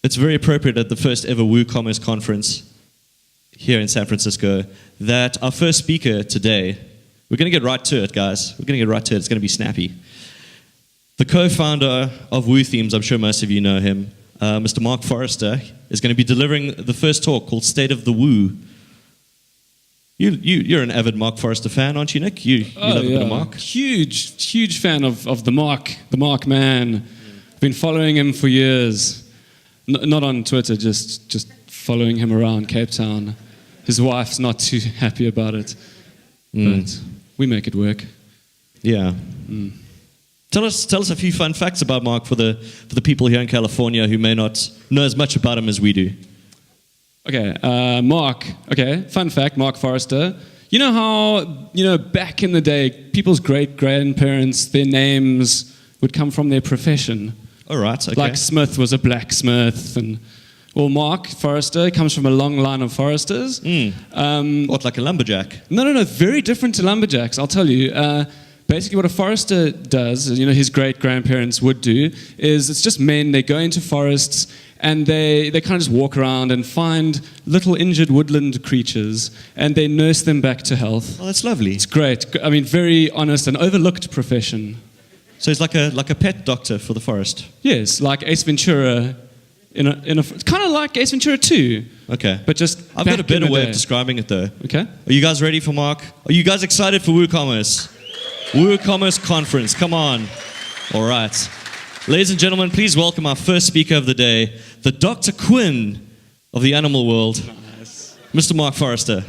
it's very appropriate at the first ever WooCommerce conference here in San Francisco that our first speaker today, we're going to get right to it, guys. We're going to get right to it. It's going to be snappy. The co-founder of Woo Themes, I'm sure most of you know him, Mr. Mark Forrester, is going to be delivering the first talk called State of the Woo. You're an avid Mark Forrester fan, aren't you, Nick? You love a bit of Mark? Huge fan of the Mark man. I've been following him for years. Not on Twitter, just following him around Cape Town. His wife's not too happy about it, but we make it work. Yeah. Tell us a few fun facts about Mark for the people here in California who may not know as much about him as we do. Okay, Mark. Okay, fun fact, Mark Forrester. You know how, back in the day, people's great-grandparents, their names would come from their profession. All right, okay. Like Smith was a blacksmith, well, Mark Forrester comes from a long line of Forresters. What, like a lumberjack? No, very different to lumberjacks, I'll tell you. Basically, what a Forrester does, his great-grandparents would do, is it's just men, they go into forests, and they kind of just walk around and find little injured woodland creatures, and they nurse them back to health. Oh, that's lovely. It's great. I mean, very honest and overlooked profession. So he's like a pet doctor for the forest? Yes, like Ace Ventura. It's kind of like Ace Ventura 2. Okay. But just I've got a better way of describing it, though. Okay. Are you guys ready for Mark? Are you guys excited for WooCommerce? WooCommerce Conference, come on. All right. Ladies and gentlemen, please welcome our first speaker of the day, the Dr. Quinn of the animal world, Nice. Mr. Mark Forrester.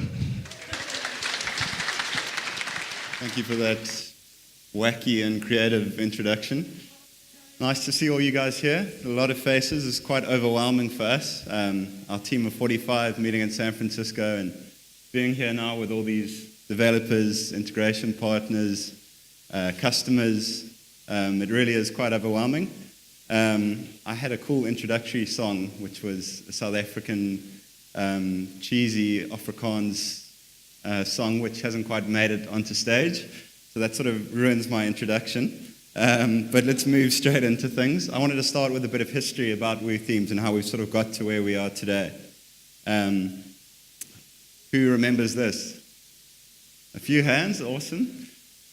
Thank you for that wacky and creative introduction. Nice to see all you guys here. A lot of faces. It's quite overwhelming for us. Our team of 45 meeting in San Francisco and being here now with all these developers, integration partners, customers. It really is quite overwhelming. I had a cool introductory song, which was a South African cheesy Afrikaans song, which hasn't quite made it onto stage. So that sort of ruins my introduction. But let's move straight into things. I wanted to start with a bit of history about Woo Themes and how we've sort of got to where we are today. Who remembers this? A few hands, awesome.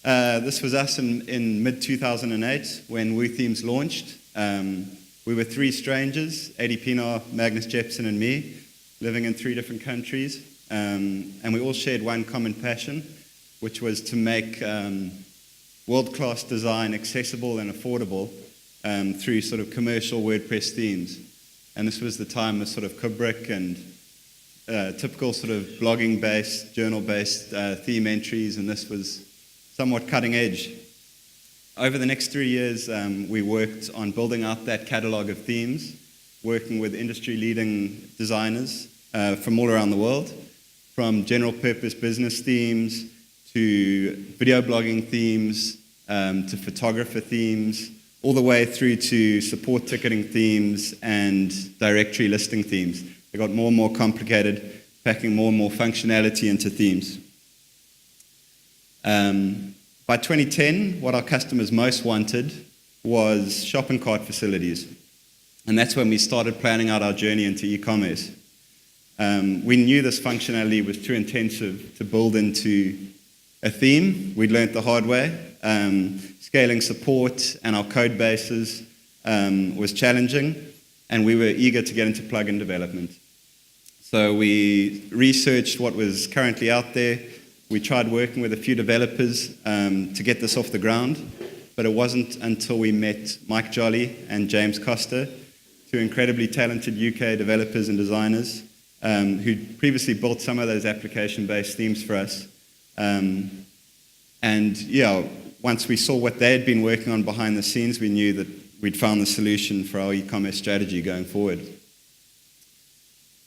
This was us in mid-2008 when Woo Themes launched. We were three strangers, Adi Pienaar, Magnus Jepson, and me, living in three different countries. And we all shared one common passion, which was to make world-class design accessible and affordable through sort of commercial WordPress themes. And this was the time of sort of Kubrick and typical sort of blogging-based, journal-based theme entries, and this was somewhat cutting edge. Over the next 3 years, we worked on building out that catalog of themes, working with industry-leading designers from all around the world, from general-purpose business themes to video blogging themes, to photographer themes, all the way through to support ticketing themes and directory listing themes. They got more and more complicated, packing more and more functionality into themes. By 2010, what our customers most wanted was shopping cart facilities. And that's when we started planning out our journey into e-commerce. We knew this functionality was too intensive to build into a theme. We'd learned the hard way. Scaling support and our code bases was challenging, and we were eager to get into plugin development. So we researched what was currently out there. We tried working with a few developers to get this off the ground, but it wasn't until we met Mike Jolly and James Costa, two incredibly talented UK developers and designers who'd previously built some of those application-based themes for us. Once we saw what they had been working on behind the scenes, we knew that we'd found the solution for our e-commerce strategy going forward.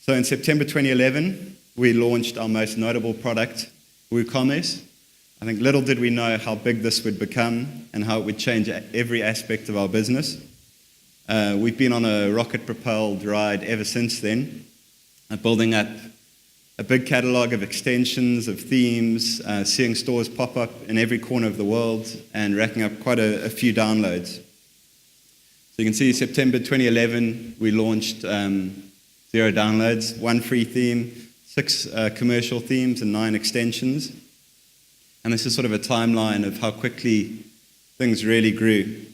So in September 2011, we launched our most notable product, WooCommerce. I think little did we know how big this would become and how it would change every aspect of our business. We've been on a rocket-propelled ride ever since then, building up a big catalog of extensions, of themes, seeing stores pop up in every corner of the world, and racking up quite a few downloads. So you can see September 2011, we launched 0 downloads, 1 free theme, 6 commercial themes, and 9 extensions. And this is sort of a timeline of how quickly things really grew.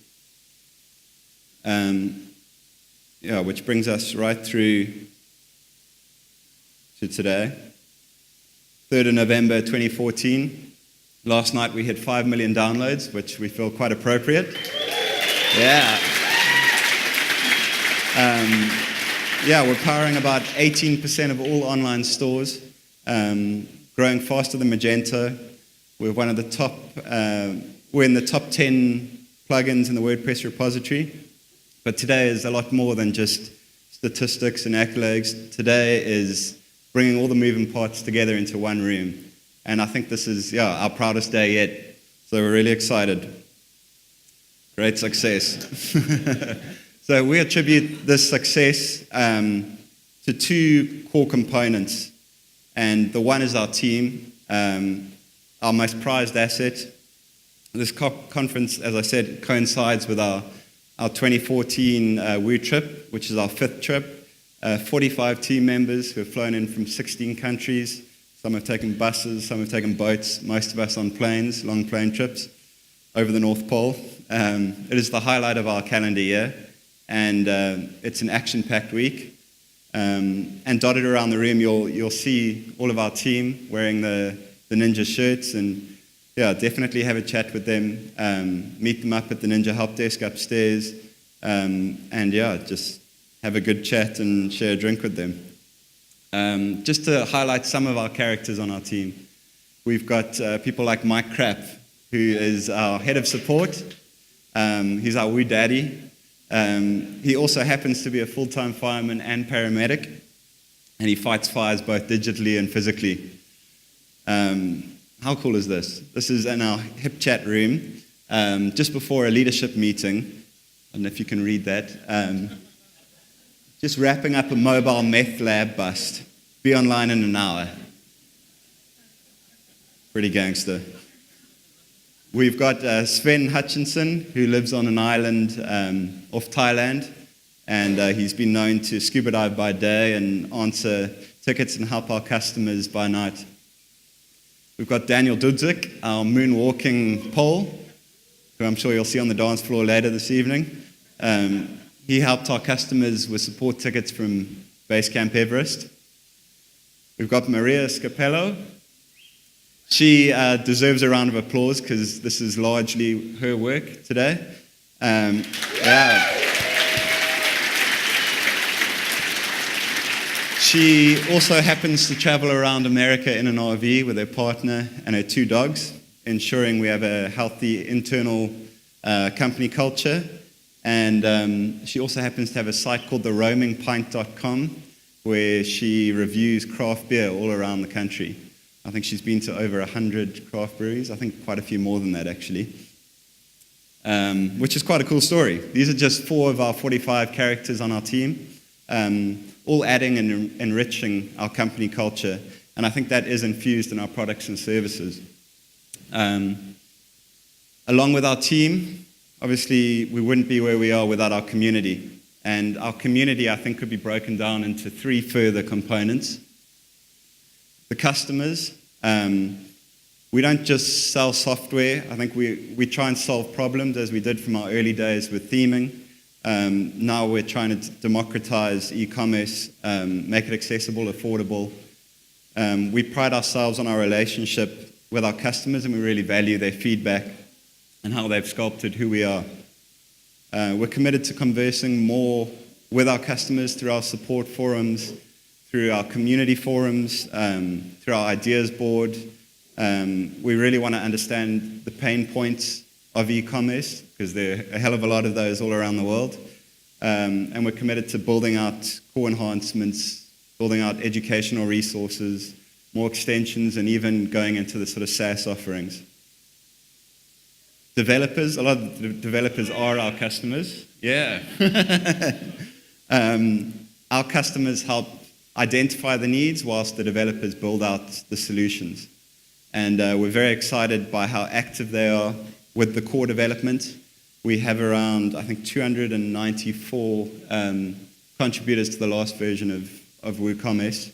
Which brings us right through to today. 3rd of November 2014. Last night we hit 5 million downloads, which we feel quite appropriate. Yeah. We're powering about 18% of all online stores, growing faster than Magento. We're one of the top, we're in the top 10 plugins in the WordPress repository. But today is a lot more than just statistics and accolades. Today is bringing all the moving parts together into one room. And I think this is, our proudest day yet. So we're really excited. Great success. So we attribute this success to 2 core components. And the one is our team, our most prized asset. This conference, as I said, coincides with our 2014 Woo trip, which is our 5th trip. 45 team members who have flown in from 16 countries. Some have taken buses, some have taken boats, most of us on planes, long plane trips over the North Pole. It is the highlight of our calendar year, and it's an action-packed week. And dotted around the room, you'll see all of our team wearing the Ninja shirts, and definitely have a chat with them, meet them up at the Ninja help desk upstairs, and just have a good chat and share a drink with them. Just to highlight some of our characters on our team, we've got people like Mike Krapp, who is our head of support. He's our Woo daddy. He also happens to be a full-time fireman and paramedic, and he fights fires both digitally and physically. How cool is this? This is in our hip chat room, just before a leadership meeting. I don't know if you can read that. Just wrapping up a mobile meth lab bust. Be online in an hour. Pretty gangster. We've got Sven Hutchinson, who lives on an island off Thailand, and he's been known to scuba dive by day and answer tickets and help our customers by night. We've got Daniel Dudzik, our moonwalking pole, who I'm sure you'll see on the dance floor later this evening. He helped our customers with support tickets from Base Camp Everest. We've got Maria Scapello. She deserves a round of applause because this is largely her work today. She also happens to travel around America in an RV with her partner and her 2 dogs, ensuring we have a healthy internal company culture. And she also happens to have a site called theroamingpint.com, where she reviews craft beer all around the country. I think she's been to over 100 craft breweries. I think quite a few more than that, actually. Which is quite a cool story. These are just 4 of our 45 characters on our team, all adding and enriching our company culture. And I think that is infused in our products and services. Along with our team, obviously, we wouldn't be where we are without our community. And our community, I think, could be broken down into 3 further components. The customers. We don't just sell software. I think we try and solve problems, as we did from our early days with theming. Now we're trying to democratize e-commerce, make it accessible, affordable. We pride ourselves on our relationship with our customers, and we really value their feedback and how they've sculpted who we are. We're committed to conversing more with our customers through our support forums, through our community forums, through our ideas board. We really want to understand the pain points of e-commerce, because there are a hell of a lot of those all around the world. And we're committed to building out core enhancements, building out educational resources, more extensions, and even going into the sort of SaaS offerings. Developers, a lot of the developers are our customers. Yeah. Our customers help identify the needs whilst the developers build out the solutions. And we're very excited by how active they are with the core development. We have around, I think, 294 contributors to the last version of WooCommerce.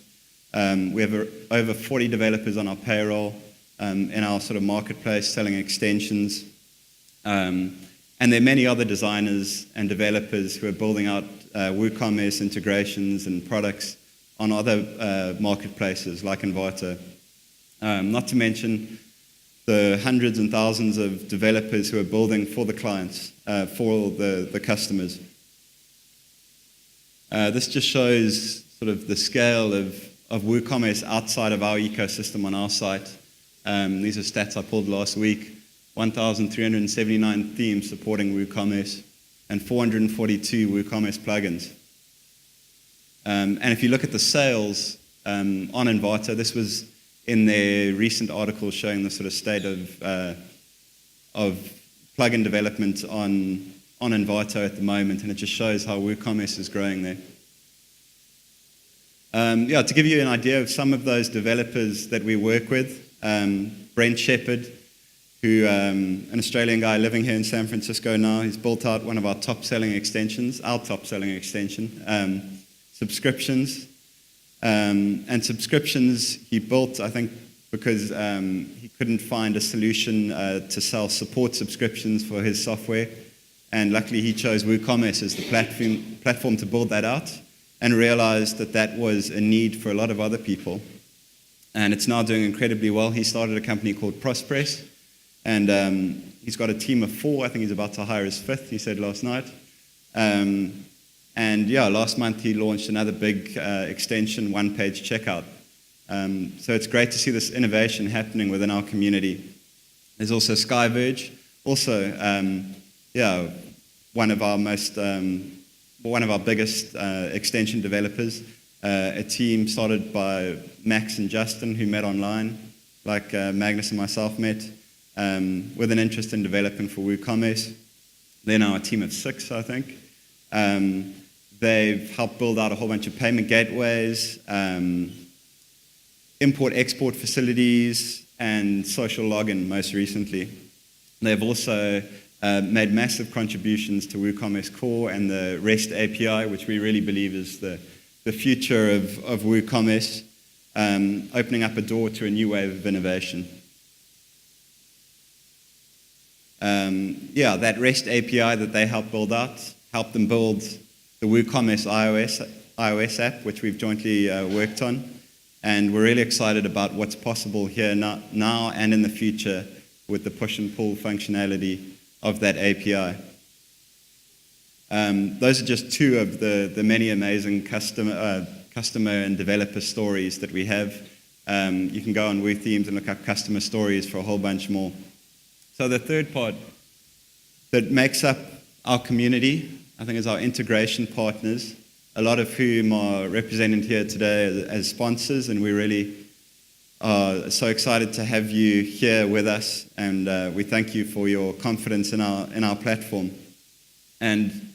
We have over 40 developers on our payroll in our sort of marketplace selling extensions. And there are many other designers and developers who are building out WooCommerce integrations and products on other marketplaces like Envato. Not to mention the hundreds and thousands of developers who are building for the clients, for the customers. This just shows sort of the scale of WooCommerce outside of our ecosystem on our site. These are stats I pulled last week. 1,379 themes supporting WooCommerce and 442 WooCommerce plugins. And if you look at the sales on Envato, this was in their recent article showing the sort of state of plugin development on Envato at the moment, and it just shows how WooCommerce is growing there. To give you an idea of some of those developers that we work with, Brent Shepherd, who an Australian guy living here in San Francisco now, he's built out one of our top-selling extensions, subscriptions. And subscriptions he built, I think, because he couldn't find a solution to sell support subscriptions for his software. And luckily he chose WooCommerce as the platform to build that out, and realized that that was a need for a lot of other people. And it's now doing incredibly well. He started a company called Prospress, and he's got a team of 4. I think he's about to hire his 5th, he said last night. Last month he launched another big extension, one-page checkout. So it's great to see this innovation happening within our community. There's also Skyverge, also one of our biggest extension developers. A team started by Max and Justin, who met online, like Magnus and myself met, with an interest in developing for WooCommerce. They're now a team of 6, I think. They've helped build out a whole bunch of payment gateways, import-export facilities, and social login most recently. They've also made massive contributions to WooCommerce Core and the REST API, which we really believe is the future of WooCommerce, opening up a door to a new wave of innovation. That REST API that they helped build out helped them build the WooCommerce iOS app, which we've jointly worked on. And we're really excited about what's possible here now and in the future with the push and pull functionality of that API. Those are just 2 of the many amazing customer and developer stories that we have. You can go on WooThemes and look up customer stories for a whole bunch more. So the third part that makes up our community, I think, is our integration partners, a lot of whom are represented here today as sponsors, and we really are so excited to have you here with us, and we thank you for your confidence in our platform. And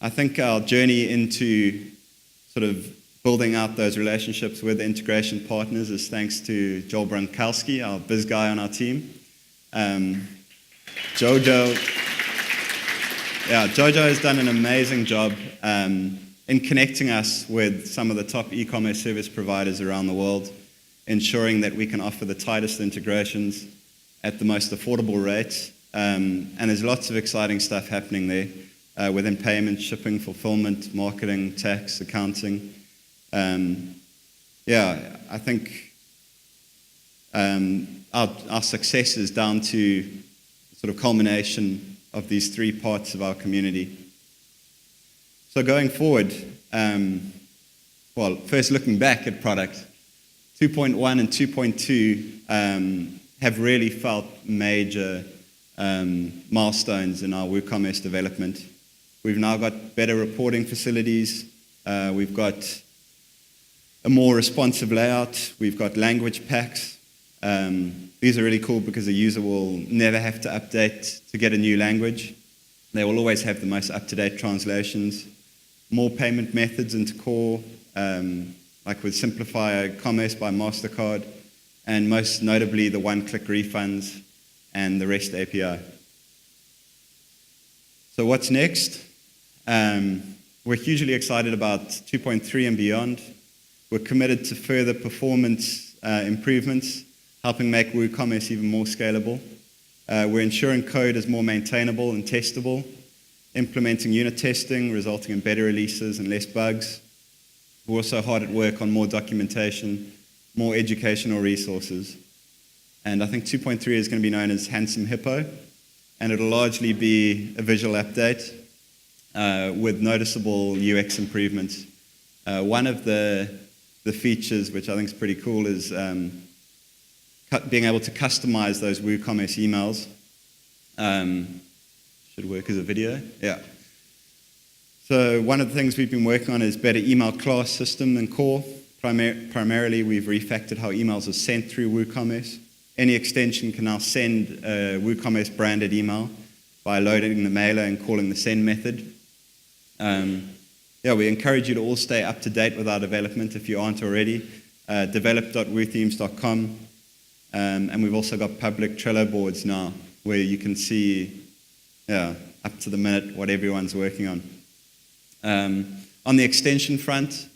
I think our journey into sort of building out those relationships with integration partners is thanks to Joel Brankowski, our biz guy on our team. Jojo has done an amazing job in connecting us with some of the top e-commerce service providers around the world, ensuring that we can offer the tightest integrations at the most affordable rates. And there's lots of exciting stuff happening there within payment, shipping, fulfillment, marketing, tax, accounting. I think our success is down to sort of culmination of these 3 parts of our community. So going forward, first looking back at product, 2.1 and 2.2 have really felt major milestones in our WooCommerce development. We've now got better reporting facilities. We've got a more responsive layout. We've got language packs. These are really cool because a user will never have to update to get a new language. They will always have the most up-to-date translations. More payment methods into core, like with Simplify Commerce by MasterCard, and most notably the one-click refunds and the REST API. So what's next? We're hugely excited about 2.3 and beyond. We're committed to further performance improvements, helping make WooCommerce even more scalable. We're ensuring code is more maintainable and testable, implementing unit testing, resulting in better releases and less bugs. We're also hard at work on more documentation, more educational resources. And I think 2.3 is going to be known as Handsome Hippo, and it'll largely be a visual update with noticeable UX improvements. One of the features, which I think is pretty cool, is being able to customize those WooCommerce emails. Should work as a video. Yeah. So one of the things we've been working on is better email class system than core. Primarily, we've refactored how emails are sent through WooCommerce. Any extension can now send a WooCommerce branded email by loading the mailer and calling the send method. We encourage you to all stay up to date with our development if you aren't already. Develop.woothemes.com. And we've also got public Trello boards now where you can see up to the minute what everyone's working on. On the extension front,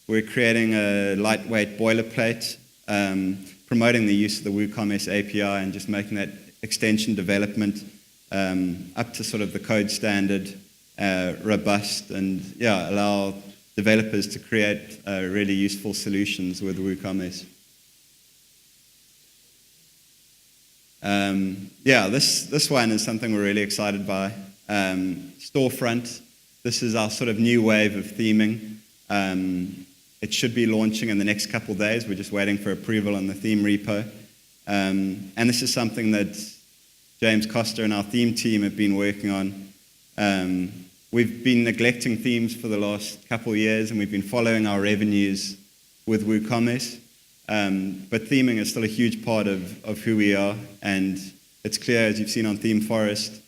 we're creating a lightweight boilerplate, promoting the use of the WooCommerce API and just making that extension development up to sort of the code standard, robust, and allow developers to create really useful solutions with WooCommerce. This one is something we're really excited by. Storefront. This is our sort of new wave of theming. It should be launching in the next couple of days. We're just waiting for approval on the theme repo. And this is something that James Costa and our theme team have been working on. We've been neglecting themes for the last couple of years, and we've been following our revenues with WooCommerce. But theming is still a huge part of who we are, and it's clear, as you've seen on Theme Forest,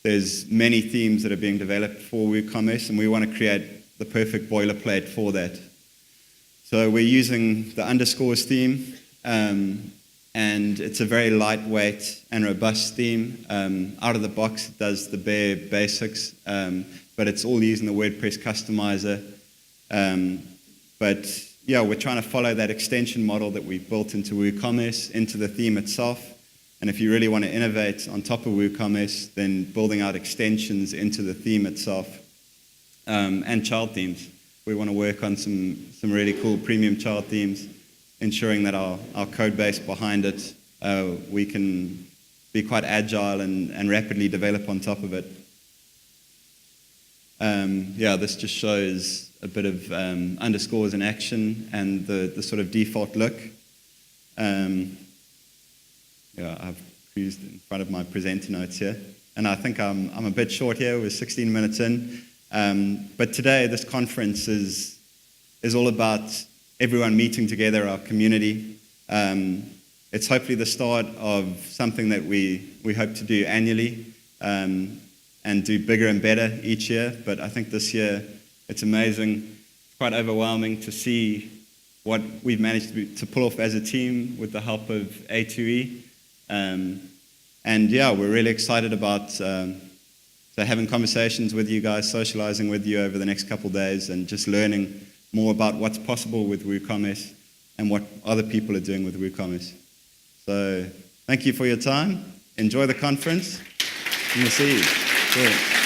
there's many themes that are being developed for WooCommerce, and we want to create the perfect boilerplate for that. So we're using the underscores theme, and it's a very lightweight and robust theme. Out of the box, it does the bare basics, but it's all using the WordPress customizer. We're trying to follow that extension model that we've built into WooCommerce, into the theme itself. And if you really want to innovate on top of WooCommerce, then building out extensions into the theme itself, and child themes. We want to work on some really cool premium child themes, ensuring that our code base behind it, we can be quite agile and rapidly develop on top of it. This just shows a bit of underscores in action and the sort of default look. I've cruised in front of my presenter notes here, and I think I'm a bit short here. We're 16 minutes in, but today this conference is all about everyone meeting together, our community. It's hopefully the start of something that we hope to do annually and do bigger and better each year. But I think this year it's amazing. It's quite overwhelming to see what we've managed to pull off as a team with the help of A2E. We're really excited about having conversations with you guys, socializing with you over the next couple of days, and just learning more about what's possible with WooCommerce and what other people are doing with WooCommerce. So thank you for your time. Enjoy the conference, and we'll see you. Cool.